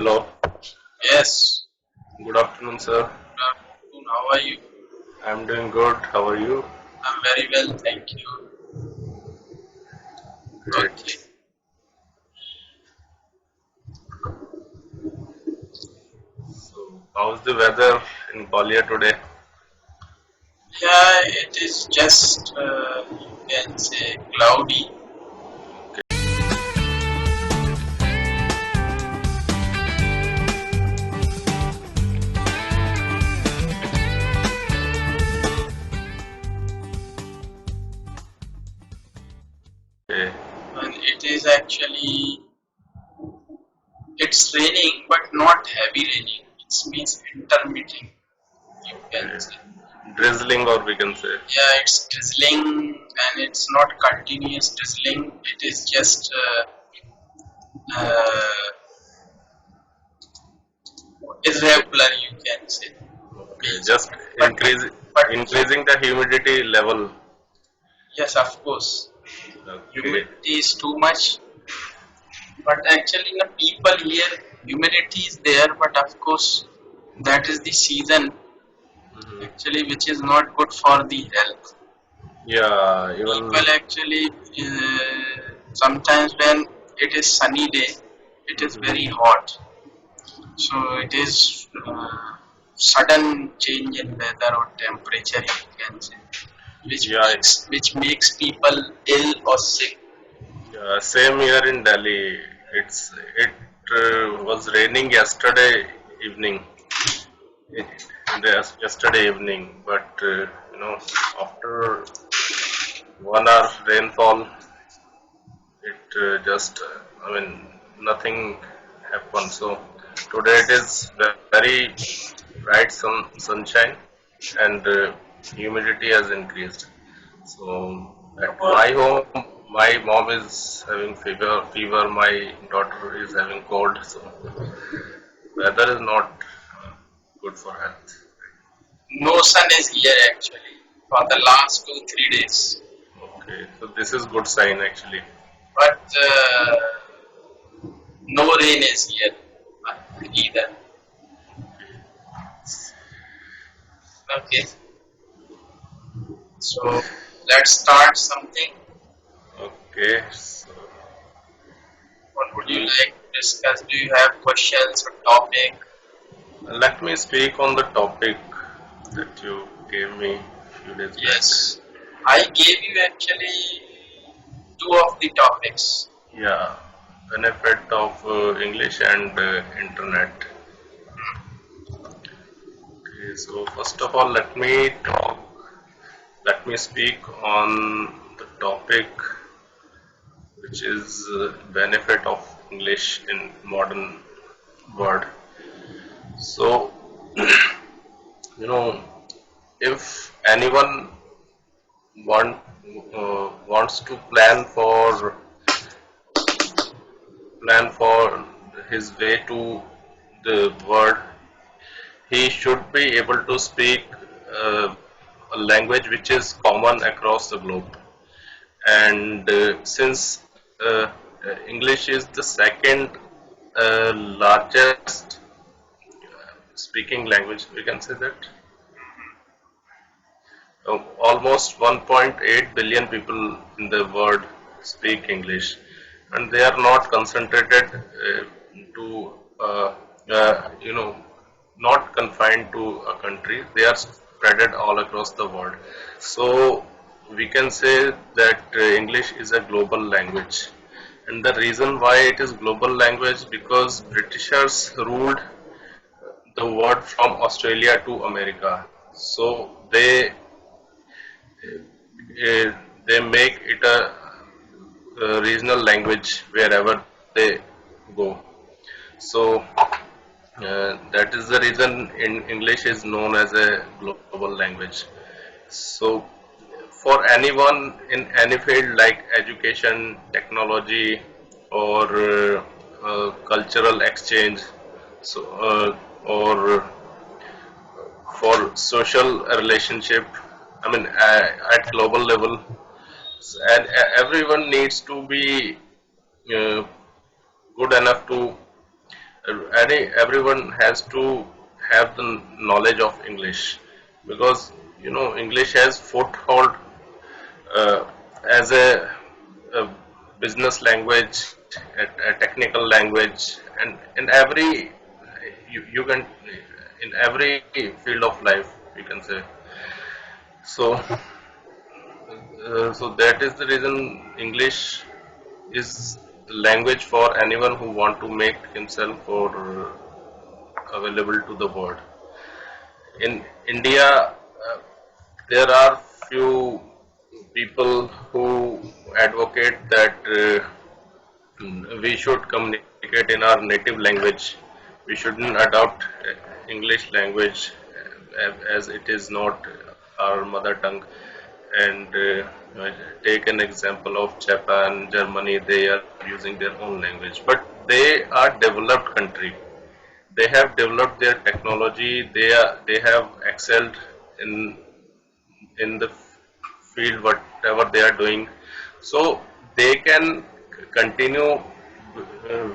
Hello, Yes, good afternoon, sir. good afternoon. How are you? I'm doing good. How are you? I'm very well, thank you. Okay. Great. So, how's the weather in Kolia today? Yeah, it is just, you can say, cloudy. Okay. And it is actually, it's raining, but not heavy raining. It means intermittent, you can Okay. say. Drizzling, or we can say. Yeah, it's drizzling and it's not continuous drizzling. It is just irregular, you can say. Okay. Means, Just but, but increasing the humidity level. yes, of course. Okay. Humidity is too much, but actually the people here humidity is there, but of course that is the season Hmm. actually which is not good for the health. Yeah. People Even. actually sometimes when it is sunny day, it is very Mhm. hot, so it is sudden change in weather or temperature, you can say, Yeah. which makes people ill or sick. Yeah. Same here in Delhi. It was raining yesterday evening. In the yesterday evening, but after 1 hour rainfall, it I mean, nothing happened. So today it is very bright sunshine, and humidity has increased. So at my home, my mom is having fever. My daughter is having cold. So weather is not good for health. No sun is here actually for the last 2 3 days, Okay, so this is good sign actually. but no rain is here either. Okay, so let's start something. Okay, so What would you mm, like to discuss? Do you have questions or topic? let me speak on the topic that you gave me a few days back. Yes, I gave you actually two of the topics. Yeah, benefit of English and internet. Okay, so first of all, let me speak on the topic, which is benefit of English in modern world. So, you know, if anyone wants to plan for his way to the world, he should be able to speak a language which is common across the globe. And since English is the second largest speaking language, we can say that almost 1.8 billion people in the world speak English, and they are not concentrated to not confined to a country. They are spread all across the world. So we can say that English is a global language, and the reason why it is global language because Britishers ruled the world from Australia to America. So uh, they make it a regional language wherever they go. So that is the reason in English is known as a global language. So for anyone in any field like education, technology, or cultural exchange, so or for social relationship, I mean at global level, and everyone needs to be uh, good enough to Everyone has to have the knowledge of English, because English has foothold uh, as a business language, a technical language, and in every you can in every field of life, you can say. So that is the reason English is the language for anyone who want to make himself or available to the world. In India, there are few people who advocate that we should communicate in our native language. We shouldn't adopt English language as it is not our mother tongue. And take an example of Japan, Germany. They are using their own language, but they are developed country. They have developed their technology. They have excelled in the field whatever they are doing, so they can continue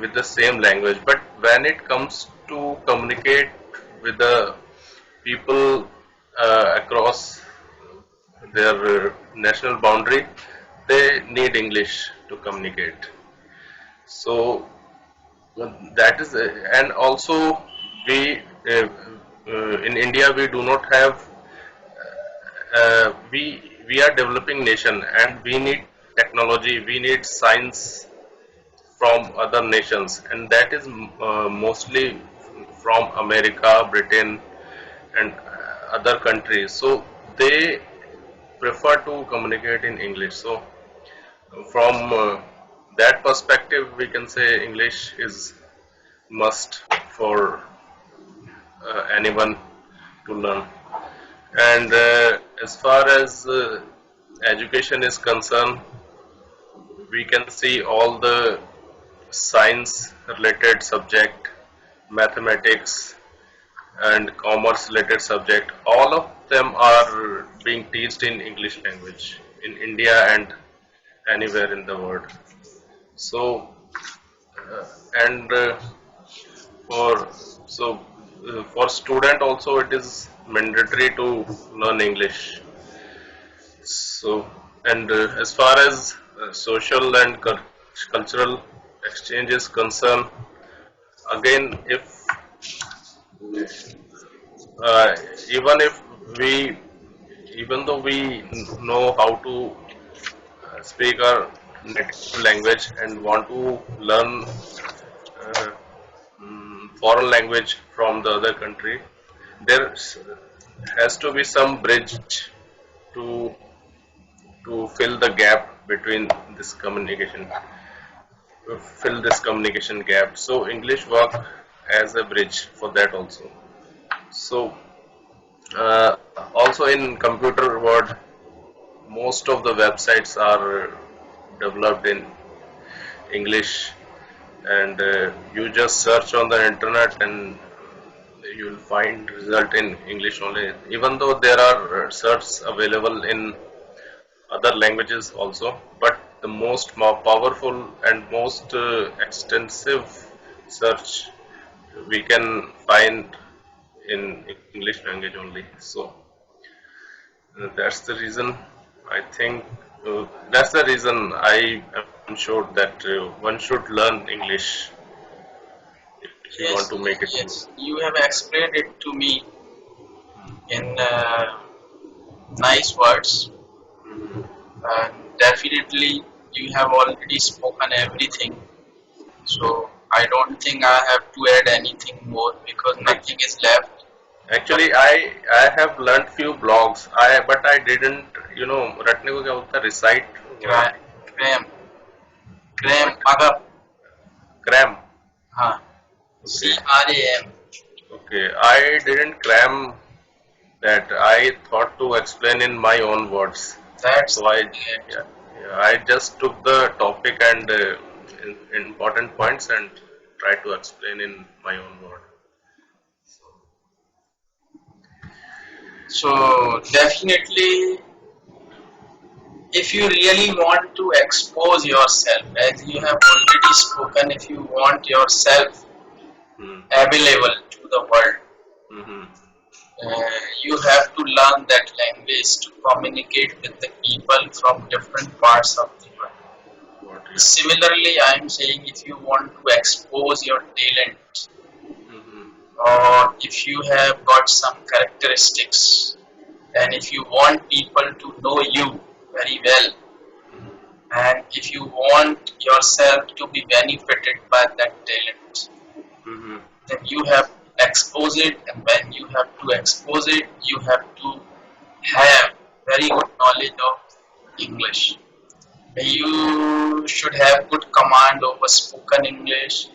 with the same language. But when it comes to communicate with the people across their national boundary, they need English to communicate. So that is, and also we in India we do not have we are developing nation, and we need technology, we need science from other nations, and that is mostly from America, Britain, and other countries. So they prefer to communicate in English. So from that perspective, we can say English is must for anyone to learn. And as far as education is concerned, we can see all the science related subject, mathematics, and commerce related subject, all of them are being taught in English language in India and anywhere in the world. So and for so for student also it is mandatory to learn English. So and as far as social and cultural exchange is concerned, again, if uh, even if we even though we know how to speak our native language and want to learn uh, foreign language from the other country, there has to be some bridge to fill the gap between this communication, fill this communication gap. So English work as a bridge for that also. So uh, also in computer world, most of the websites are developed in English, and you just search on the internet and you will find result in English only. Even though there are searches available in other languages also, but the most more powerful and most extensive search we can find in English language only. So that's the reason I think that's the reason I am sure that one should learn English if you want Yes, to make it good. yes, you have explained it to me in nice words. Definitely, you have already spoken everything. So I don't think I have to add anything more because Ac- nothing is left. But Actually, I have learned few blogs. I didn't रटने को क्या बोलता है recite word cram, cram, magap, cram. हाँ, Okay, CRAM. okay. I didn't cram that. I thought to explain in my own words. That's So I great. yeah, yeah, I just took the topic and important points and tried to explain in my own word. So definitely, if you really want to expose yourself, as you have already spoken, if you want yourself available to the world. Mm-hmm. You have to learn that language to communicate with the people from different parts of the world. What? Yeah. Similarly, I am saying if you want to expose your talent, Mm-hmm. or if you have got some characteristics, and if you want people to know you very well, and if you want yourself to be benefited by that talent, Mm-hmm. then you have to expose it, and when you have to expose it, you have to have very good knowledge of English. You should have good command over spoken English,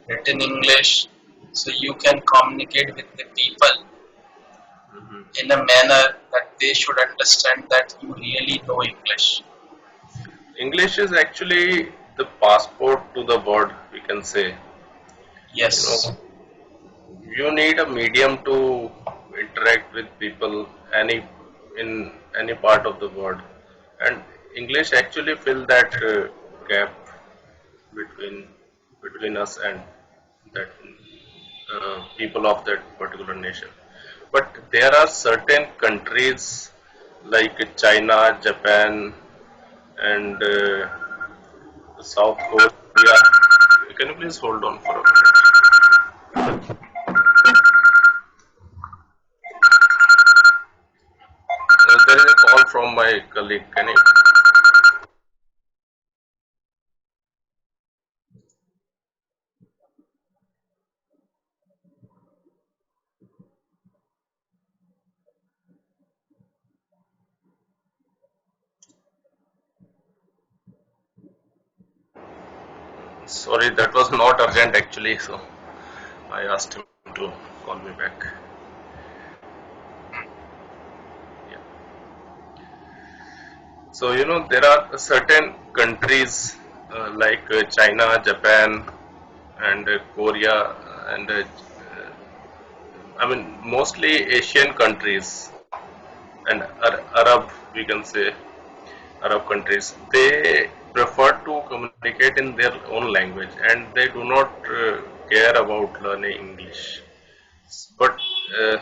written English, so you can communicate with the people Mm-hmm. in a manner that they should understand that you really know English. English is actually the passport to the world, we can say. You Yes, know, you need a medium to interact with people any in any part of the world, and English actually fill that gap between us and that people of that particular nation. But there are certain countries like China, Japan, and the South Korea. Can you please hold on for a minute? There is a call from my colleague. Can you? Sorry, that was not urgent actually, so I asked him to call me back. Yeah. So there are certain countries like China, Japan, and Korea, and I mean mostly Asian countries and Arab, we can say Arab countries. They prefer to communicate in their own language, and they do not care about learning English. But uh,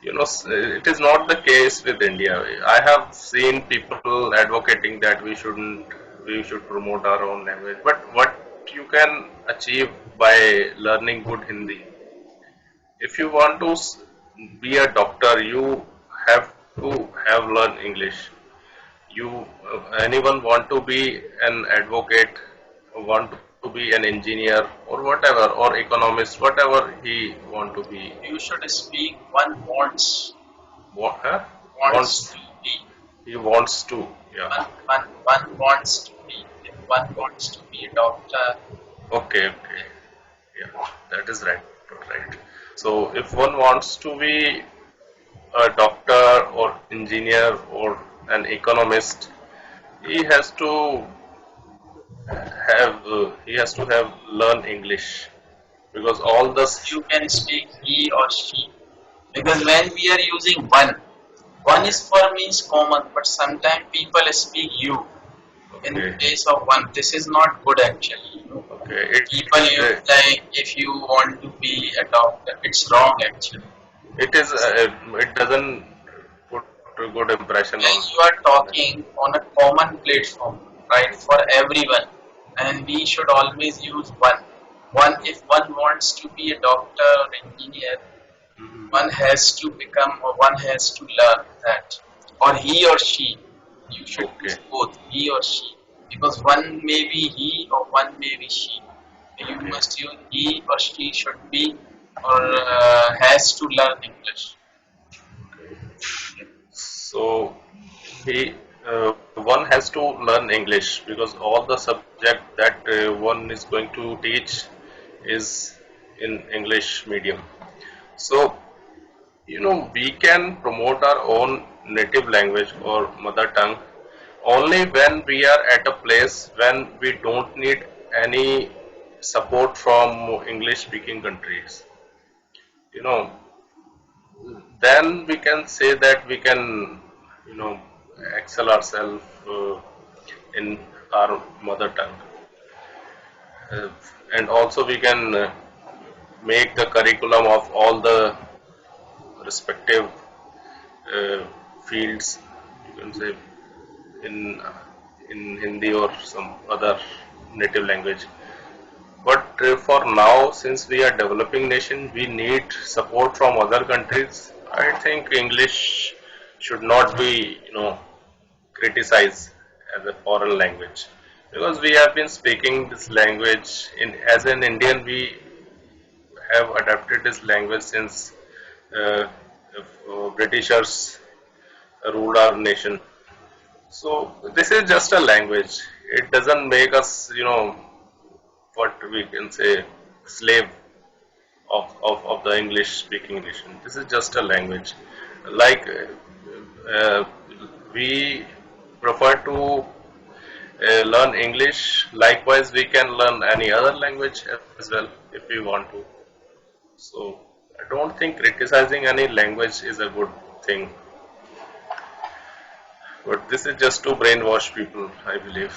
it is not the case with India. I have seen people advocating that we should promote our own language. But what you can achieve by learning good Hindi? If you want to be a doctor, you have to have learned English. You anyone want to be an advocate, want to be an engineer or whatever, or economist, whatever he want to be. you should speak one wants, What, huh? wants Wants, to be. he wants to, yeah. One wants to be. If one wants to be a doctor, Okay, okay, yeah, that is right, right. So if one wants to be a doctor or engineer or an economist, he has to he has to have learn English, because all this. you can speak he or she. Because when we are using one is for me is common, but sometimes people speak you in Okay, place of one. This is not good actually. okay, People you uh, like if you want to be a doctor, it's wrong actually. it is it doesn't put a good impression When on. you are talking on a common platform, right, for everyone, and we should always use one. One, if one wants to be a doctor or engineer, one has to become or one has to learn that, or he or she. You should Okay, use both, he or she, because one may be he or one may be she. You okay. must use he or she should be or has to learn English. So he one has to learn English, because all the subject that one is going to teach is in English medium. So we can promote our own native language or mother tongue only when we are at a place when we don't need any support from English speaking countries. You know, then we can say that we can, you know, excel ourselves in our mother tongue, uh, and also we can make the curriculum of all the respective fields, you can say, in in Hindi or some other native language. But for now, since we are developing nation, we need support from other countries. I think English should not be, criticized as a foreign language, because we have been speaking this language in as an Indian. We have adapted this language since uh, Britishers ruled our nation. So this is just a language. It doesn't make us, what we can say, slave of the English speaking nation. This is just a language. Like uh, we prefer to learn English. Likewise, we can learn any other language as well if we want to. So I don't think criticizing any language is a good thing. But this is just to brainwash people, I believe.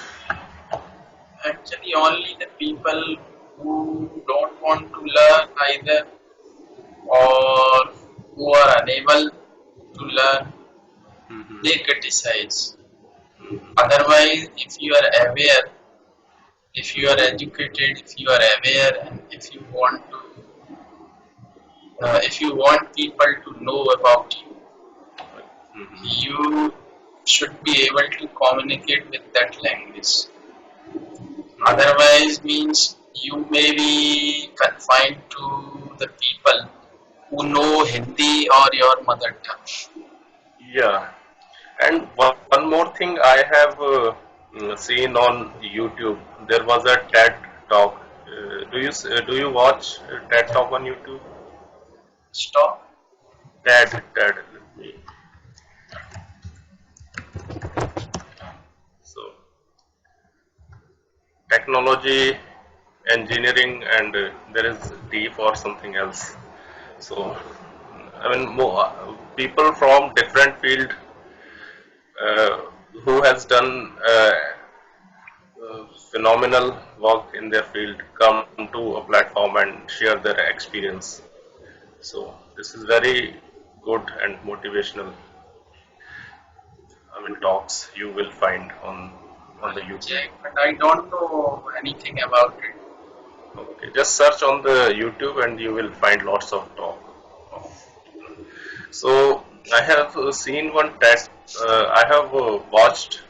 Actually, only the people who don't want to learn either or who are unable to learn, Hmm. they criticize. Otherwise, if you are aware, if you are educated, if you are aware, and if you want people to know about you, Hmm. you should be able to communicate with that language. Hmm. Otherwise, means you may be confined to the people who know Hindi or your mother tongue. Yeah, and one more thing I have seen on YouTube. There was a TED talk. Do you watch TED talk on YouTube? Stop. TED. Let me. So technology, engineering, and there is D for something else. So I mean, people from different field uh, who has done phenomenal work in their field come to a platform and share their experience. So this is very good and motivational. I mean, talks you will find on the I'll YouTube. check, but I don't know anything about it. Okay, just search on the YouTube and you will find lots of talk. So I have seen one TED. I have watched.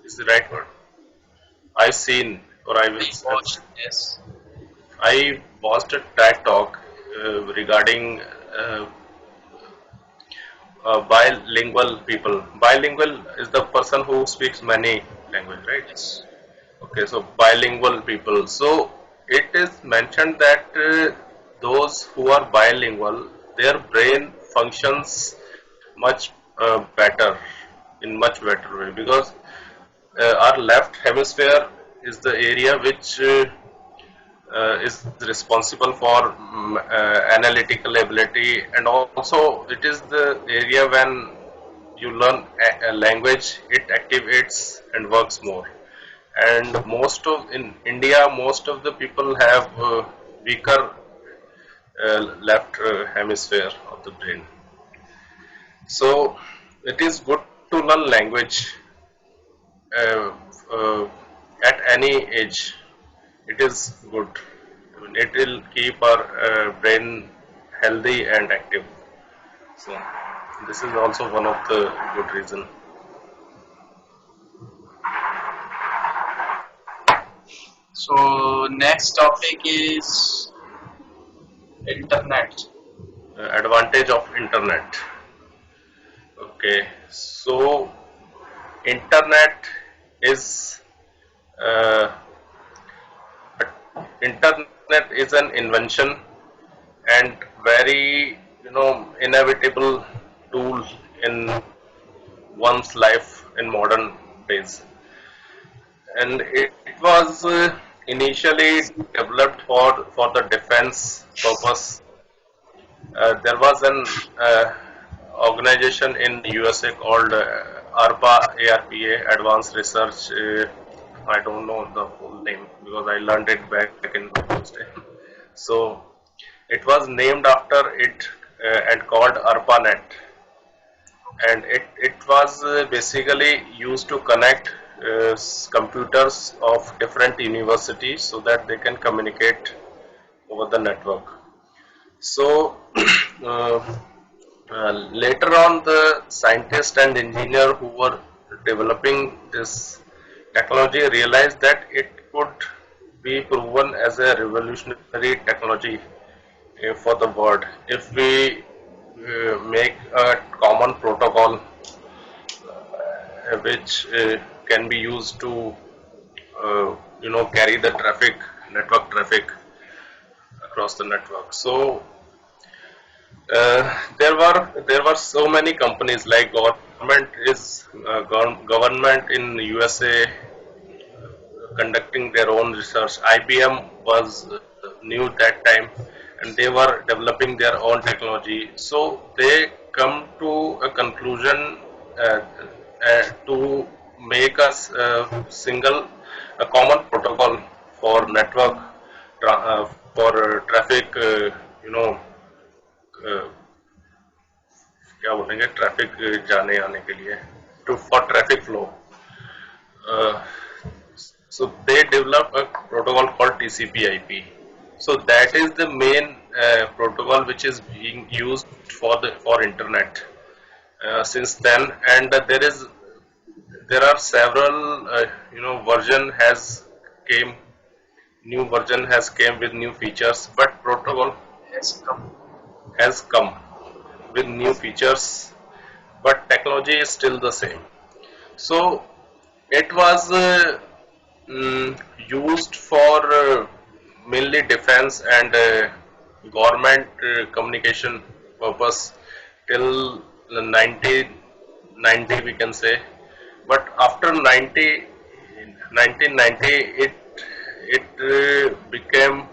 Is the right word? I've seen, or I will I have. watched this. I watched a TED talk regarding bilingual people. Bilingual is the person who speaks many languages, right? Yes. Okay, so bilingual people. So it is mentioned that those who are bilingual, their brain functions much better, in much better way, because our left hemisphere is the area which is responsible for analytical ability, and also it is the area when you learn a language, it activates and works more. And most of in India, most of the people have weaker left hemisphere of the brain. So it is good to learn language uh, uh, at any age. It is good. I mean, it will keep our brain healthy and active. So this is also one of the good reason. So next topic is internet. Advantage of internet. Okay, so internet is uh, internet is an invention and very inevitable tool in one's life in modern days. And it was initially developed for the defense purpose. There was an organization in USA called ARPA, Advanced Research. I don't know the full name because I learned it back in my college time. So It was named after it and called ARPANET, and it was basically used to connect computers of different universities so that they can communicate over the network. So uh, later on, the scientists and engineer who were developing this technology realized that it could be proven as a revolutionary technology for the world if we make a common protocol which can be used to carry the traffic, network traffic across the network. So there were so many companies like government in USA conducting their own research. IBM was new that time, and they were developing their own technology. So they come to a conclusion to make us a common protocol for network, for traffic. Uh, क्या बोलेंगे traffic जाने आने के लिए to for traffic flow. So they developed a protocol called TCP/IP. So that is the main protocol which is being used for internet since then, and there are several version has came new version has came with new features, but protocol has come with new features, but technology is still the same. So it was used for mainly defense and government communication purpose till 1990 we can say, but after 1990 it became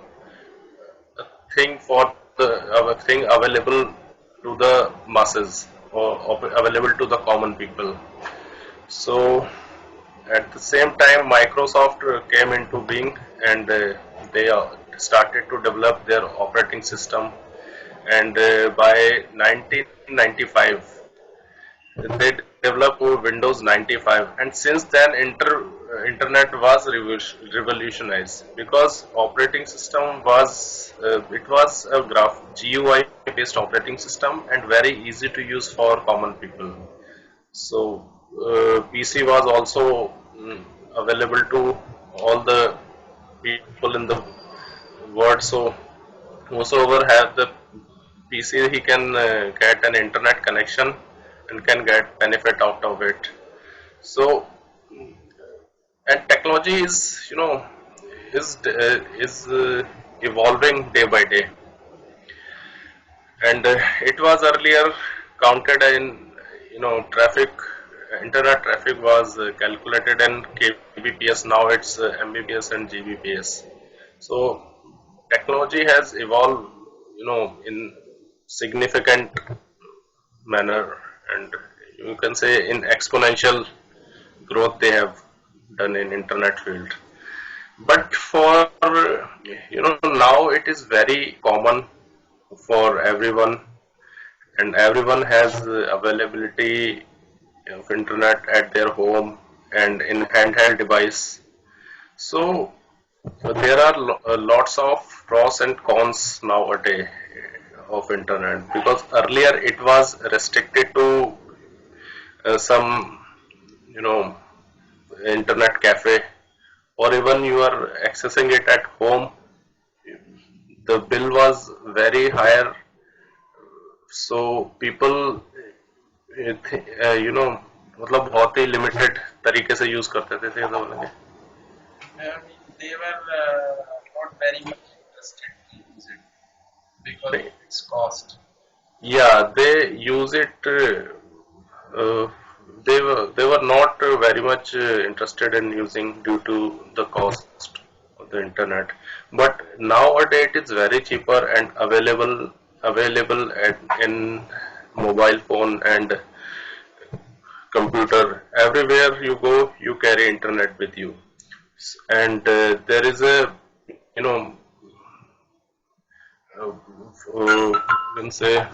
thing for the thing available to the masses or available to the common people. So at the same time, Microsoft came into being, and they started to develop their operating system. And by 1995, they developed Windows 95. And since then, internet was revolutionized because operating system was it was a GUI based operating system and very easy to use for common people. So PC was also available to all the people in the world. So whosoever have the PC, he can get an internet connection and can get benefit out of it. So and technology is evolving day by day, and it was earlier counted in traffic. Internet traffic was calculated in kbps. Now it's mbps and gbps. So technology has evolved in significant manner, and you can say in exponential growth they have done in internet field. But for now it is very common for everyone, and everyone has availability of internet at their home and in handheld device. So there are lots of pros and cons nowadays of internet, because earlier it was restricted to some internet cafe, or even you are accessing it at home, the bill was very higher. So people मतलब बहुत ही limited तरीके से use करते थे तो बोलेंगे. They were not very much interested to use it because of its cost. Yeah, they use it. Uh, they were not very much interested in using due to the cost of the internet. But nowadays it is very cheaper and available in mobile phone and computer. Everywhere you go, you carry internet with you, and there is a you know uh, you can say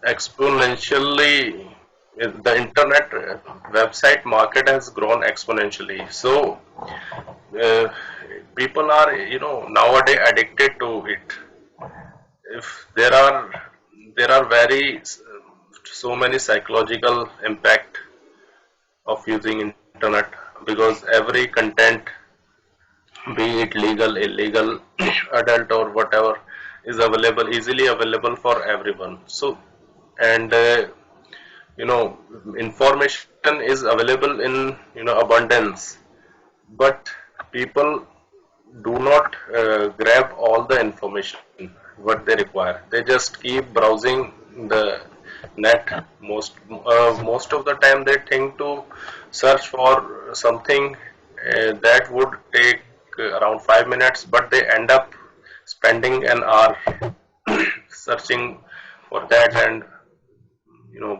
exponentially. The internet website market has grown exponentially. So uh, people are, nowadays addicted to it. If there are very so many psychological impact of using internet, because every content, be it legal, illegal, adult or whatever, is available, easily available for everyone. So, and you know information is available in abundance, but people do not grab all the information what they require. They just keep browsing the net. Most of the time they think to search for something that would take around 5 minutes, but they end up spending an hour searching for that, and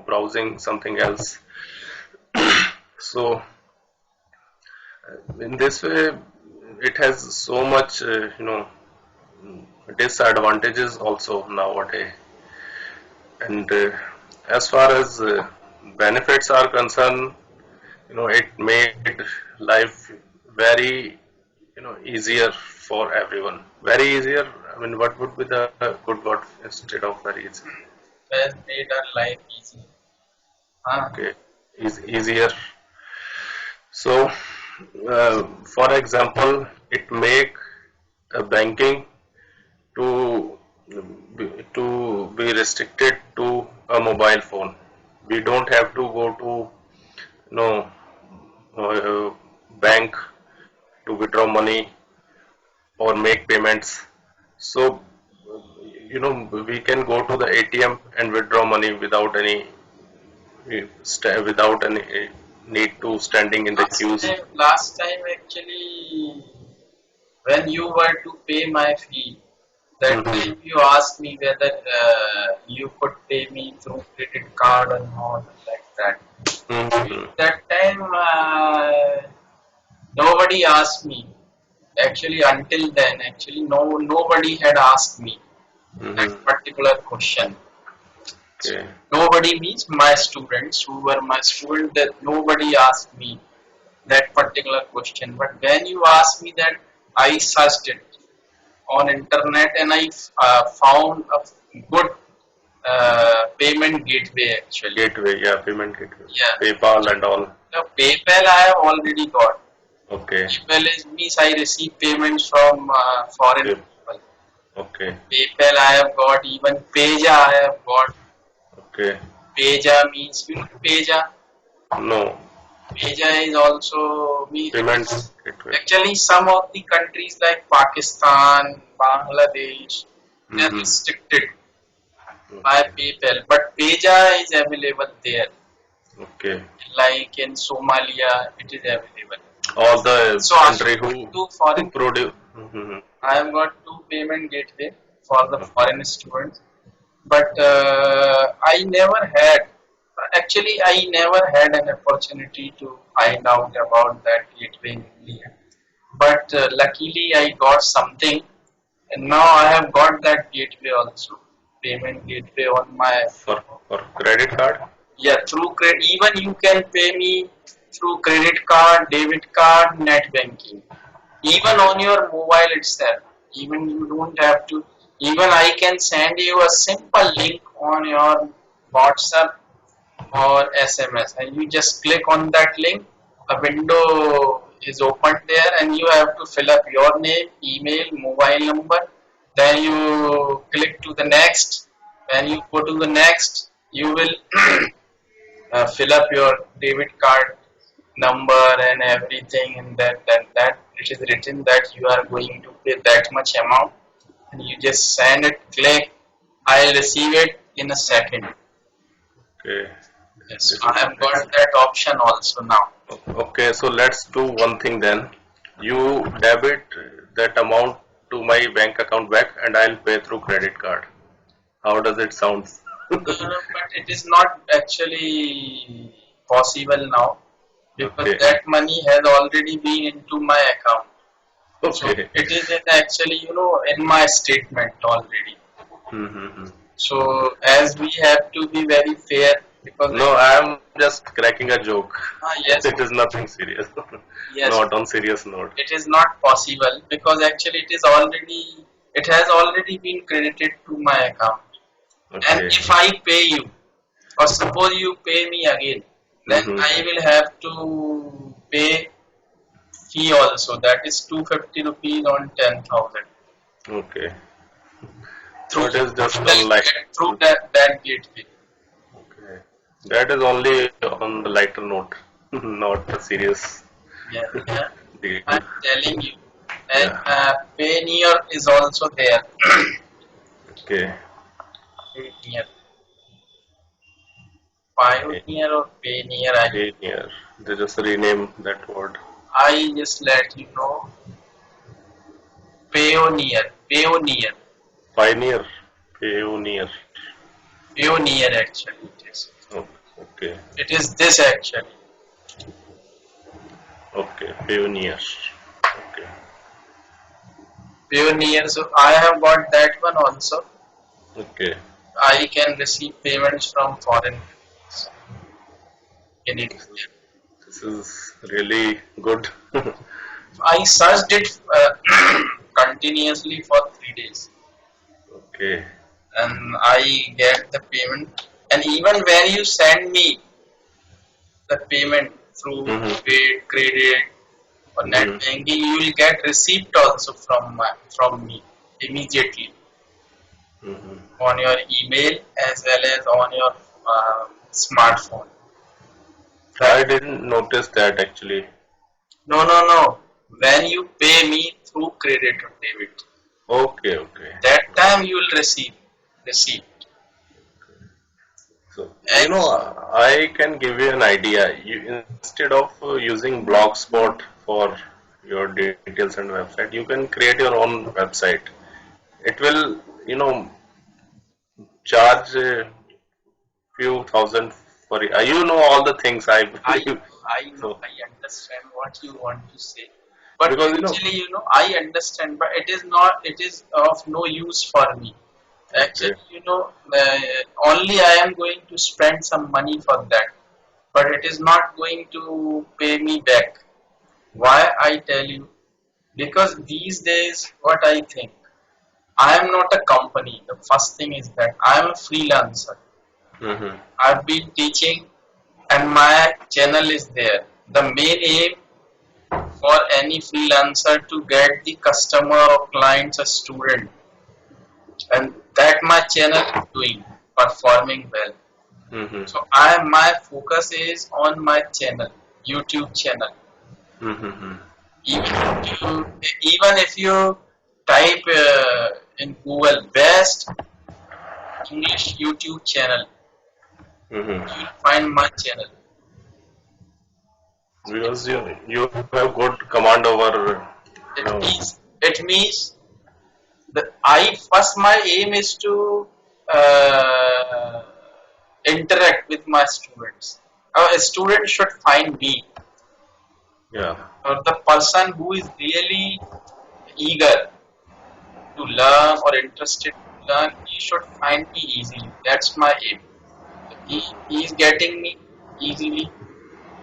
browsing something else. So in this way, it has so much disadvantages also nowadays. And as far as benefits are concerned, it made life very easier for everyone. Very easier. I mean, what would be the good word instead of very easy? Has made our life easy. Okay, is easier. So, for example, it make banking to be restricted to a mobile phone. We don't have to go to no bank to withdraw money or make payments. So we can go to the ATM and withdraw money without any need to standing in the queues. Last time actually, when you were to pay my fee, that Mm-hmm. time you asked me whether you could pay me through credit card or not, like that. Mm-hmm. That time nobody asked me. Actually, until then, actually, nobody had asked me that Mm-hmm. particular question. Okay. Nobody means my students who were my students. That nobody asked me that particular question. But when you ask me that, I searched it on internet and I found a good payment gateway actually. Gateway, yeah, payment gateway, Yeah. PayPal and all. Now PayPal I have already got. Okay. PayPal is means I receive payments from foreign Pay- people. Okay. PayPal I have got, even Peja I have got. Okay. Peja means Peja. No. Peja is also Payment gateway. actually some of the countries like Pakistan, Bangladesh, they are Mm-hmm. restricted by Okay. PayPal, but Peja is available there. Okay. Like in Somalia, it is available. All the So I country two who foreign. produce. Mm-hmm. I have got two payment gateway for the Okay. foreign students, but I never had. Actually, I never had an opportunity to find out about that gateway in India. But luckily, I got something, and now I have got that gateway also, payment gateway on my For credit card. yeah through credit. Even you can pay me through credit card, debit card, net banking. Even Okay. on your mobile itself. Even you don't have to. Even I can send you a simple link on your WhatsApp or SMS, and you just click on that link. A window is opened there, and you have to fill up your name, email, mobile number. Then you click to the next. When you go to the next, you will fill up your debit card number and everything, and that it is written that you are going to pay that much amount, and you just send it. Click. I'll receive it in a second. Okay. Yes, This I is have got excellent. that option also now. Okay, so let's do one thing then. You debit that amount to my bank account back, and I'll pay through credit card. How does it sound? But it is not actually possible now because Okay. that money has already been into my account. So Okay. it is in actually, in my statement already. Mm-hmm. So as we have to be very fair, because No, I am just cracking a joke. yes, It is nothing serious. yes, Not on serious note. it is not possible because actually it has already been credited to my account. And Okay. if I pay you, or suppose you pay me again, then Mm-hmm. I will have to pay fee also. That is 250 rupees on 10,000 Okay. So through it is just on like. through that gateway. Okay. That is only on the lighter note, not a serious Yeah, yeah. deal. I'm telling you. And Yeah. Payoneer is also there. Okay. Payoneer, Okay. Pioneer or Payoneer. Here. They just rename that word. I just let you know. Payoneer, Payoneer, Pioneer. Pioneer. Payoneer. Actually, it is. Oh, okay. It is this actually. Okay. Pioneer. Okay. Payoneer. So I have got that one also. Okay. I can receive payments from foreign countries in India. This is really good. I searched it continuously for 3 days, Okay. and I get the payment. And even when you send me the payment through Mm-hmm. paid credit or net Mm-hmm. banking, you will get receipt also from me immediately Mm-hmm. on your email as well as on your smartphone. I That didn't notice that actually. no. When you pay me through credit or debit, Okay. Okay. that time you will receive receipt. So, And I can give you an idea. You instead of using Blogspot for your details and website, you can create your own website. It will, charge a few thousand for it. You know all the things I believe. So, I understand what you want to say, but because actually, I understand, but it is not. It is of no use for me. okay. Actually, only I am going to spend some money for that, but it is not going to pay me back. Why I tell you? Because these days, what I think, I am not a company. The first thing is that I am a freelancer. Mm-hmm. I've been teaching, and my channel is there. The main aim for any freelancer to get the customer or clients a student, and that my channel is doing performing well. Mm-hmm. So my focus is on my channel, YouTube channel. Mm-hmm. Even if you type in Google best English YouTube channel, Mm-hmm. you'll find my channel. Because you have good command over, you It know. means it means I first my aim is to interact with my students. A student should find me, Yeah. or the person who is really eager to learn or interested to learn. He should find me easily. That's my aim. He is getting me easily,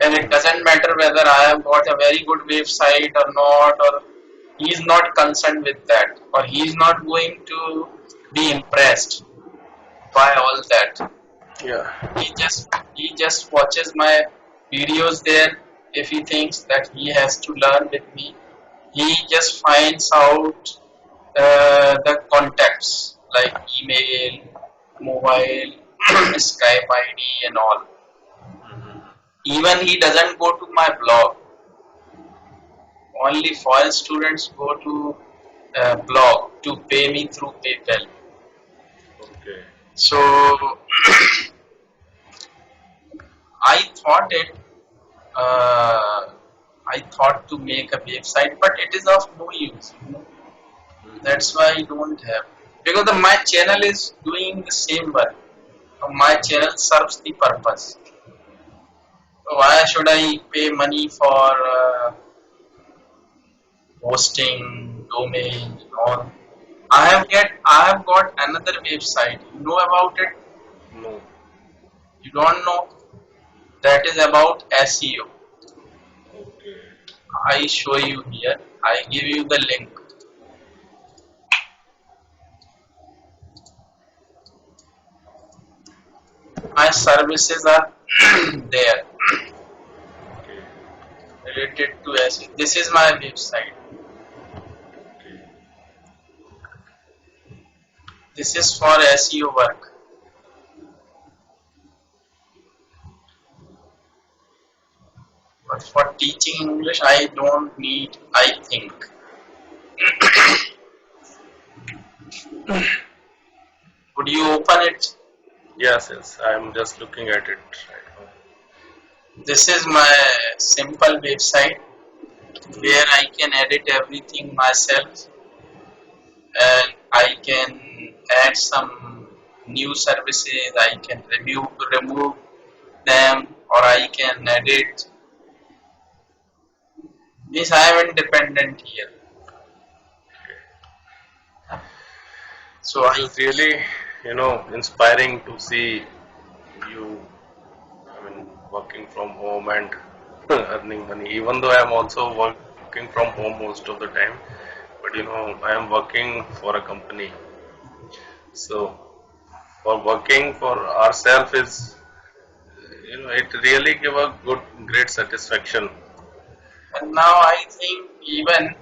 and it doesn't matter whether I have got a very good website or not, or he is not concerned with that, or he is not going to be impressed by all that. Yeah. He just watches my videos there. If he thinks that he has to learn with me, he just finds out the contacts like email, mobile, Skype ID, and all. Even he doesn't go to my blog. Only foreign students go to blog to pay me through PayPal. Okay. So I thought it. Uh, I thought to make a website, but it is of no use. That's why I don't have, because my channel is doing the same work. My channel serves the purpose. So why should I pay money for hosting, domain, all. I have got another website. You know about it? No. You don't know? That is about SEO. Okay. I show you here. I give you the link. My services are there Okay. related to SEO. This is my website. Okay. This is for SEO work. But for teaching English, I don't need, I think. Would you open it? Yes, yes. I'm just looking at it right now. This is my simple website where I can edit everything myself and I can add some new services, I can remove them or I can edit. Means I am independent here. So This I is really, inspiring to see you, working from home and earning money. Even though I am also working from home most of the time, but I am working for a company. So for working for ourselves is, it really give a great satisfaction. and now I think even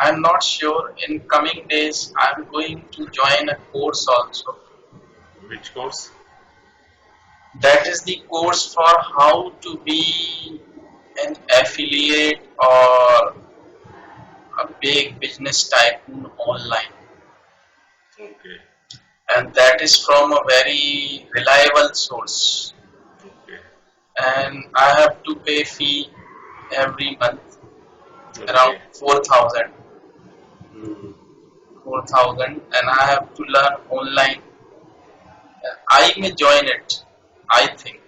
I am not sure in coming days I am going to join a course also. Which course? That is the course for how to be an affiliate or a big business tycoon online. Okay, And that is from a very reliable source. okay, And I have to pay fee every month around okay. 4,000. Hmm. 4,000 and I have to learn online. I may join it. I think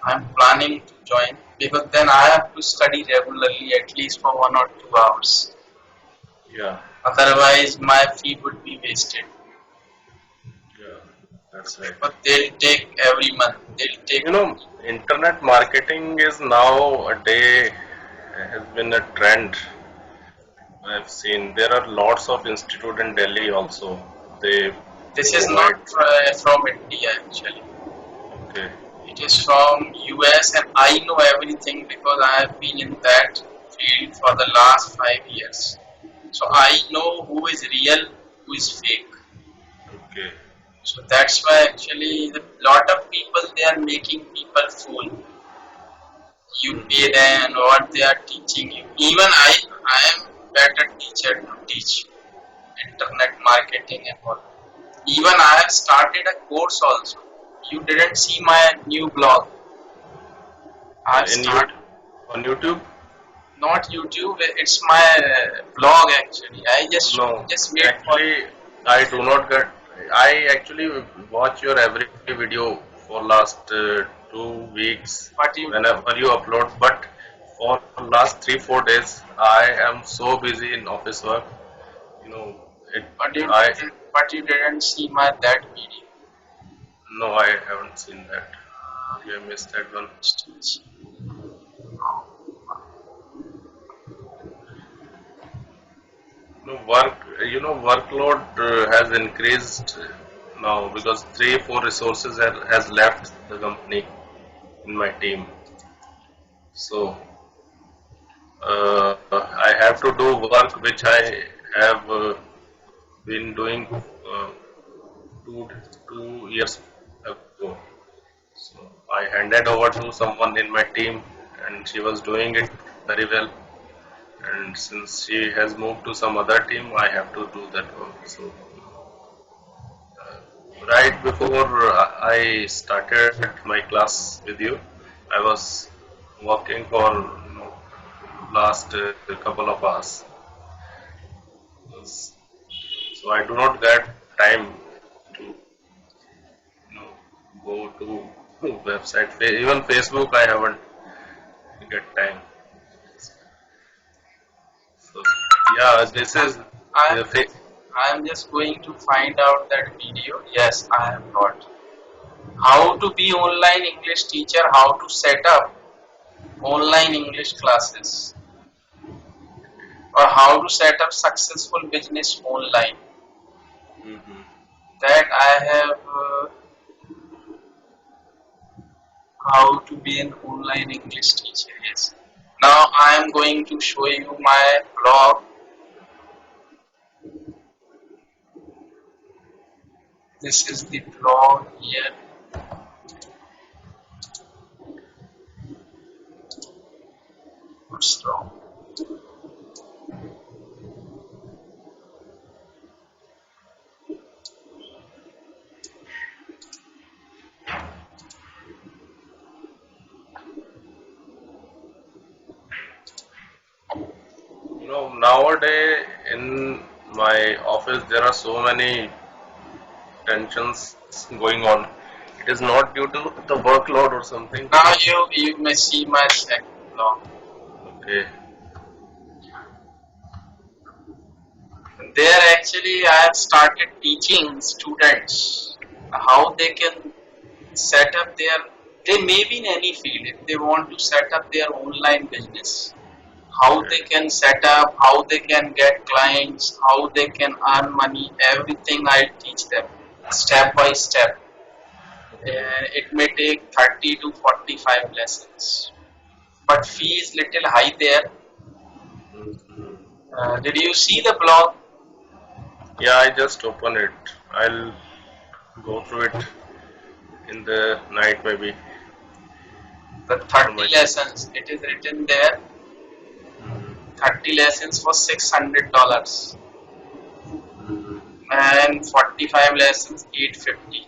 I'm planning to join because then I have to study regularly at least for 1 or 2 hours. Yeah, Otherwise, my fee would be wasted. yeah, that's right. But they'll take every month. They'll take. Internet marketing is now a day has been a trend. I've seen there are lots of institute in Delhi also. They This is not provide. from India actually. Okay, It is from US, and I know everything because I have been in that field for the last 5 years. So I know who is real, who is fake. okay. So that's why actually a lot of people they are making people fool. You Hmm. pay them what they are teaching you. Even I am better teacher to teach internet marketing and all. Even I have started a course also. You didn't see my new blog. I have In you started on YouTube? not YouTube. It's my blog actually. No, I just wait for actually, I do not get. I actually watch your every video for last 2 weeks what you whenever you upload. But for last 3 4 days, I am so busy in office work. You know, it. I but you didn't see my that video. no, I haven't seen that. Maybe I missed that one. No work. Workload has increased now because 3 4 resources has left the company in my team. So I have to do work which I have been doing two 2 years ago. So I handed over to someone in my team, and she was doing it very well. And since she has moved to some other team, I have to do that work. So right before I started my class with you, I was working for last couple of hours. So I do not get time to go to website. Even Facebook, I haven't get time. So yeah, this I'm, is I'm the just I'm just going to find out that video. Yes, I have got. How to be online English teacher, how to set up online English classes, or how to set up successful business online. Mhm. That I have how to be an online English teacher. Yes. Now I am going to show you my blog. This is the blog here. What's wrong? Nowadays in my office there are so many tensions going on. It is not due to the workload or something. Now you may see my second blog. Okay. There actually I have started teaching students how they can set up their, they may be in any field, if they want to set up their online business, how Okay. they can set up, how they can get clients, how they can earn money, everything I teach them step by step. Okay. And it may take 30 to 45 lessons, but fee is little high there. Mhm. Did you see the blog? Yeah, I just open it. I'll go through it in the night maybe The on my 30 sleep. lessons, it is written there, Mhm. 30 lessons for $600 Mhm. and 45 lessons 850.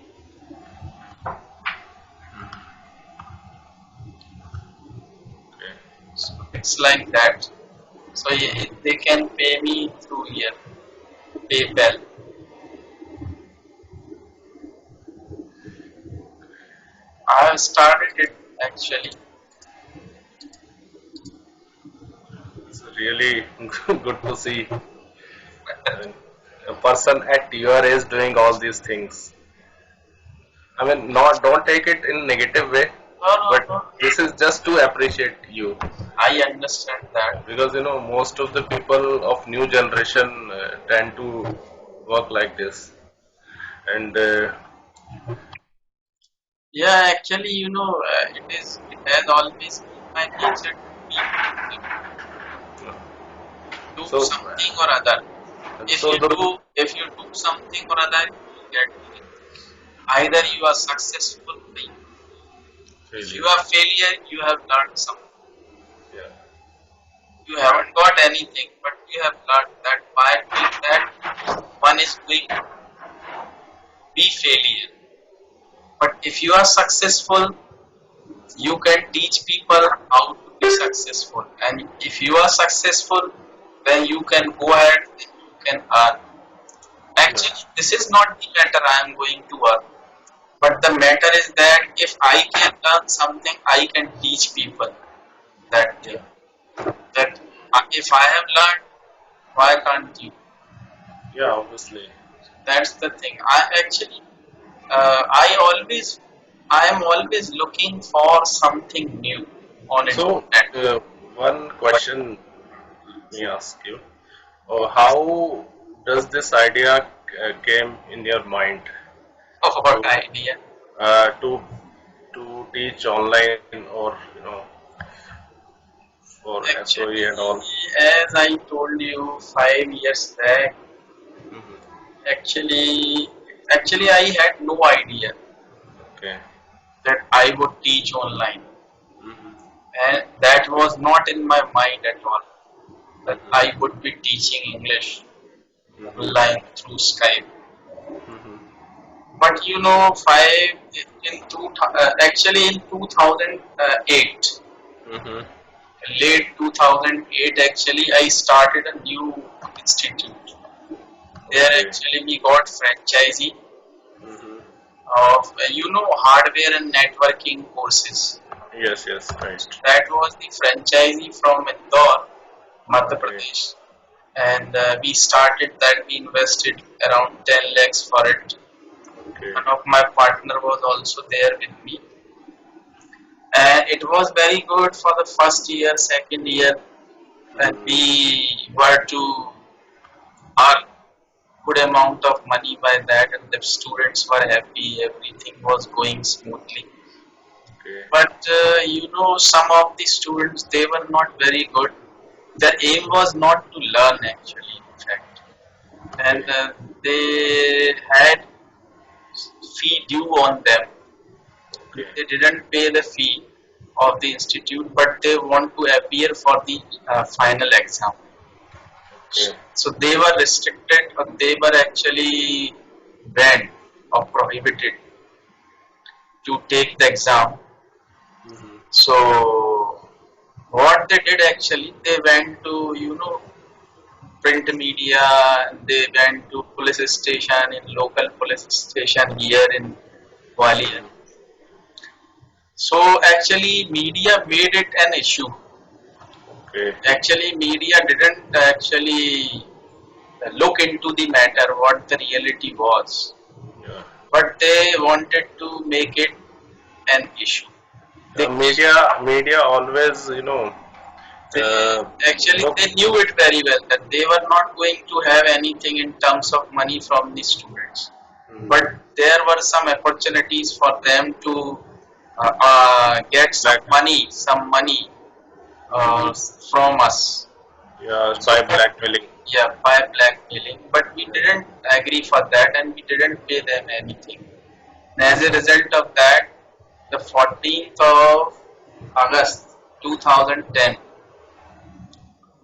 Okay. So it's like that. So they can pay me through here, PayPal. I have started it actually. It's really good to see. I mean, a person at your age doing all these things. I mean, not don't take it in negative way, No, no, but no. this is just to appreciate you I understand that. because most of the people of new generation tend to work like this, and Yeah, actually, it has always been my nature to be do so something or other. If so you the do, if you do something or other, you will get it. Either you are successful, or if you failure. are failure, you have learned something. Yeah. You haven't got anything, but you have learned that by doing that, one is going to be failure. But if you are successful, you can teach people how to be successful. And if you are successful, then you can go ahead and you can earn. Yeah. Actually, this is not the matter I am going to earn. But the matter is that if I can learn something, I can teach people that thing. Yeah. That if I have learned, why can't you? Yeah. Obviously. That's the thing. I am always looking for something new on So internet. one question let me ask you. How does this idea came in your mind What to idea? uh, to to teach online or for SOE and all? Actually, as I told you 5 years back, Mhm. actually, actually I had no idea Okay. that I would teach online, Mhm. and that was not in my mind at all. That I Mhm. would be teaching English Mhm. online through Skype. Mhm. But actually in 2008, Mhm. late 2008, actually I started a new institute. There Okay. actually we got franchisee Mhm. of hardware and networking courses. Yes. Yes. Right. So that was the franchisee from Indore, Madhya Okay. Pradesh. and we started that. We invested around 10 lakhs for it. Okay. One of my partner was also there with me, and it was very good for the first year, second year, and Mm, we were to earn good amount of money by that, and the students were happy. Everything was going smoothly. okay. But some of the students, they were not very good. Their aim was not to learn actually, in fact, and Okay. they had fee due on them. Okay. They didn't pay the fee of the institute, but they want to appear for the final exam. Okay. So they were restricted, or they were actually banned or prohibited to take the exam. Mhm. So what they did actually, they went to print media, they went to police station, in local police station here in Gwalior. Mhm. So actually media made it an issue. Okay. Actually media didn't actually look into the matter what the reality was, Yeah. but they wanted to make it an issue. They, Media always, they actually look. they knew it very well that they were not going to have anything in terms of money from the students, but Mhm. there were some opportunities for them to get Black. some money Mhm. from us. Yeah, So by blackmailing. yeah, by blackmailing, but we didn't agree for that, and we didn't pay them anything. And as a result of that, the 14th of August 2010,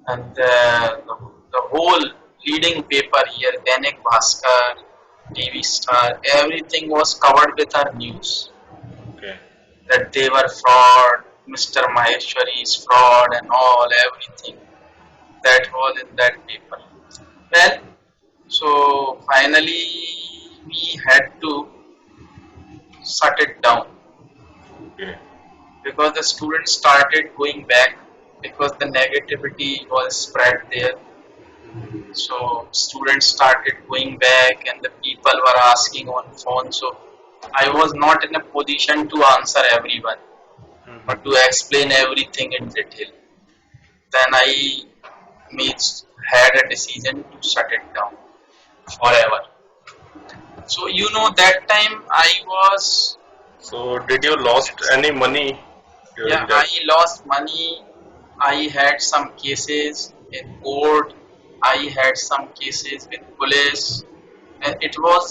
and the whole leading paper here, Dainik Bhaskar, TV Star, everything was covered with our news Okay. that they were fraud, Mr. Maheshwari is fraud, and all everything that was in that paper. Well, so finally we had to shut it down Okay. because the students started going back because the negativity was spread there. Mhm. So students started going back, and the people were asking on phone. So I was not in a position to answer everyone or Mhm. to explain everything in detail. Then I made had a decision to shut it down forever. So that time I was, So, did you lost any money yeah, during that? I lost money. I had some cases in court. I had some cases with police, and it was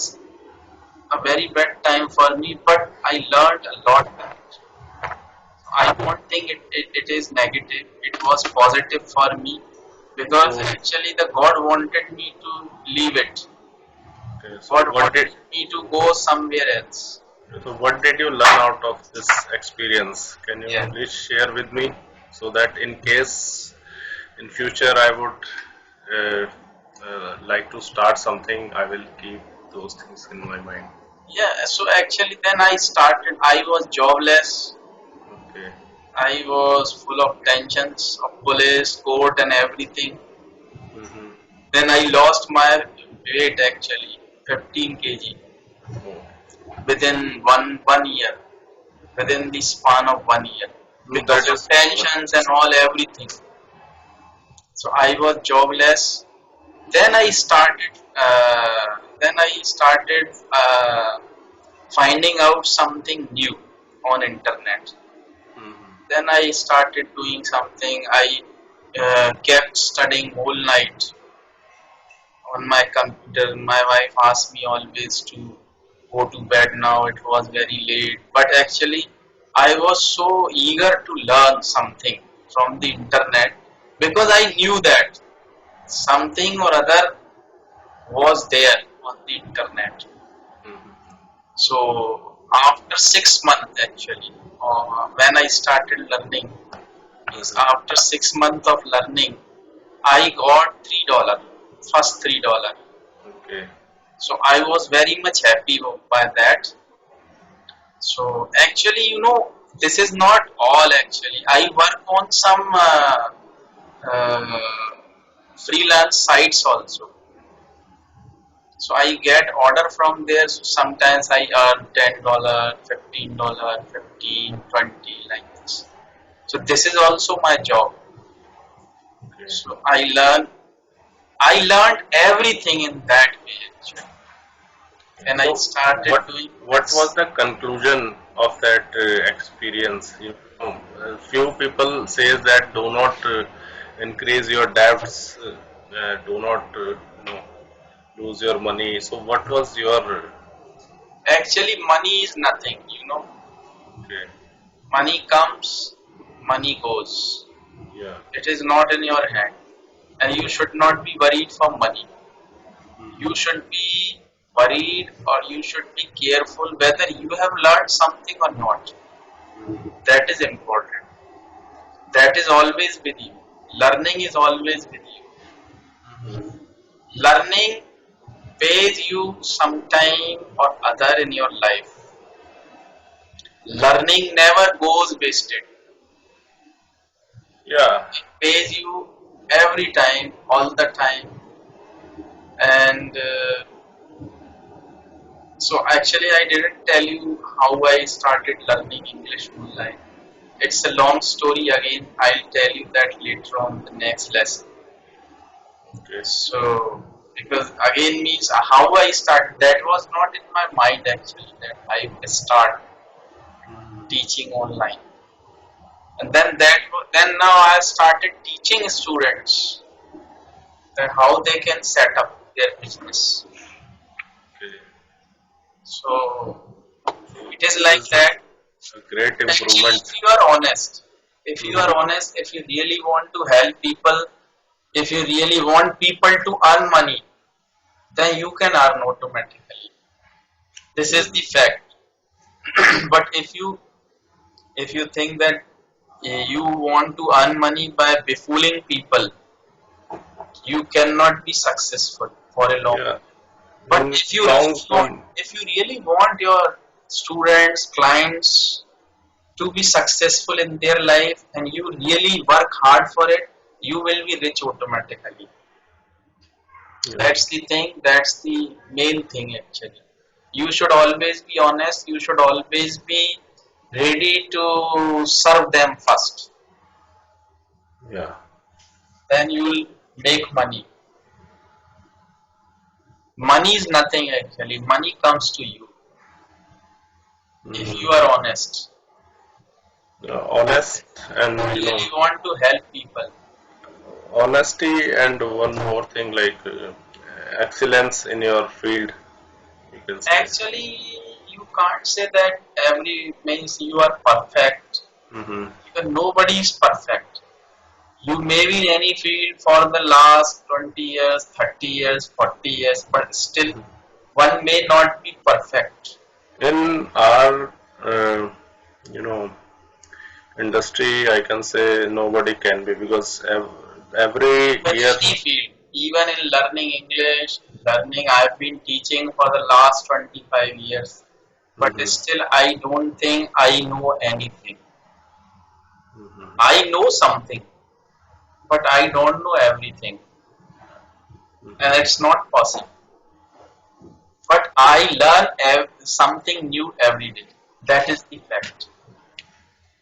a very bad time for me, but I learned a lot. I don't think it is negative. It was positive for me because So, actually the God wanted me to leave it. okay, so God wanted me to go somewhere else. what did you learn out of this experience? Can you Yeah. please share with me so that in case in future I would like to start something, I will keep those things in my mind. Yeah, so actually then I started, I was jobless. Okay. I was full of tensions of police, court and everything. Mm-hmm. Then I lost my weight actually, 15 kg Oh. within one year, within the span of 1 year, No, because that of is tensions and all everything. So I was jobless. Then I started. Finding out something new on internet. mm-hmm. Then I started doing something. I kept studying whole night on my computer. My wife asked me always to go to bed now. It was very late. But actually, I was so eager to learn something from the internet because I knew that something or other was there on the internet. Mm-hmm. So after 6 months actually, when I started learning, means Mm-hmm. after 6 months of learning, I got $3, first $3. Okay. So I was very much happy by that. So actually, this is not all actually. I work on some uh, freelance sites also. So I get order from there. So sometimes I earn $10, $15, 15, 20 like this. So this is also my job. Okay. So I learned everything in that way actually. And I So started what doing what was this. the conclusion of that experience? Few people says that do not increase your debts, do not lose your money. So what was your Actually, money is nothing, you know. okay? Money comes, money goes. Yeah. It is not in your hand. And you should not be worried for money. You should be worried or you should be careful whether you have learned something or not. That is important. That is always with you. Learning is always with you. Learning pays you sometime or other in your life. Learning never goes wasted. Yeah. It pays you every time, all the time. And so actually I didn't tell you how I started learning English online. It's a long story again. I'll tell you that later on the next lesson. Okay. So because again means how I started, that was not in my mind actually that I will start teaching online. And then now I started teaching students that how they can set up their business. Okay. So So it is this like is that. a great Actually, improvement. if you are honest, Mhm. if you really want to help people, if you really want people to earn money, then you can earn automatically. This is the fact. But if you think that you want to earn money by befooling people, you cannot be successful for a long Yeah. time. But In long term. if you really want your students, clients to be successful in their life and you really work hard for it, you will be rich automatically. Yeah. That's the thing, that's the main thing actually. You should always be honest, you should always be ready to serve them first. Yeah. Then you will make money. Money is nothing actually, money comes to you if you Mhm. are honest. Honest and You really want to help people. honesty and one more thing like excellence in your field, you can say. Actually, you can't say that every means you are perfect. Mm-hmm. Even nobody is perfect. You may be in any field for the last 20 years, 30 years, 40 years, but still one may not be perfect. In our uh, you know industry, I can say nobody can be because every Even year. any field, even in learning English, learning, I've been teaching for the last 25 years, but Mhm. still I don't think I know anything. I know something, but I don't know everything, and it's not possible. But I learn something new every day. That is the fact.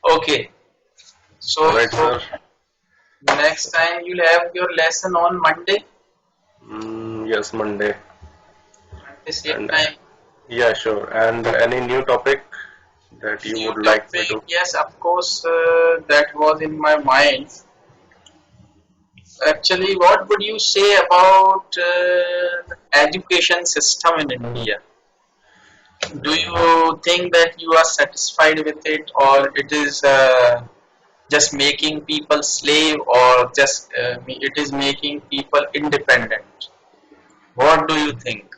Okay, All so right, sir. next time you'll have your lesson on Monday, Yes, Monday. Monday same And time. yeah, sure. And any new topic that you New would like me topic, to? yes, of course, that was in my mind. Actually, what would you say about the education system in India? Do you think that you are satisfied with it, or it is just making people slave, or just it is making people independent? What do you think?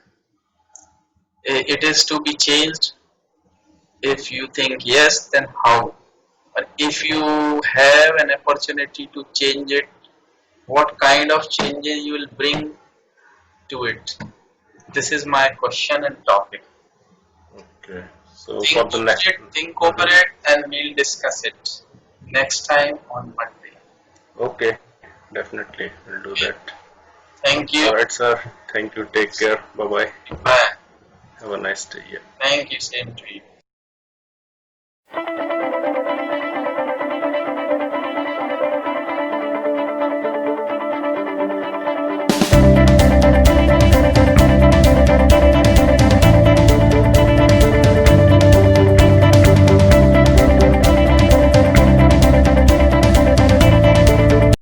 It is to be changed? If you think yes, then how? But if you have an opportunity to change it, what kind of changes you will bring to it? This is my question and topic. Okay. So for the next. Think over Mhm. it, and we'll discuss it next time on Monday. Okay, definitely we'll do that. Thank you. Alright, sir. Thank you. Take care. Bye bye. Bye. Have a nice day. Yeah. Thank you. Same to you.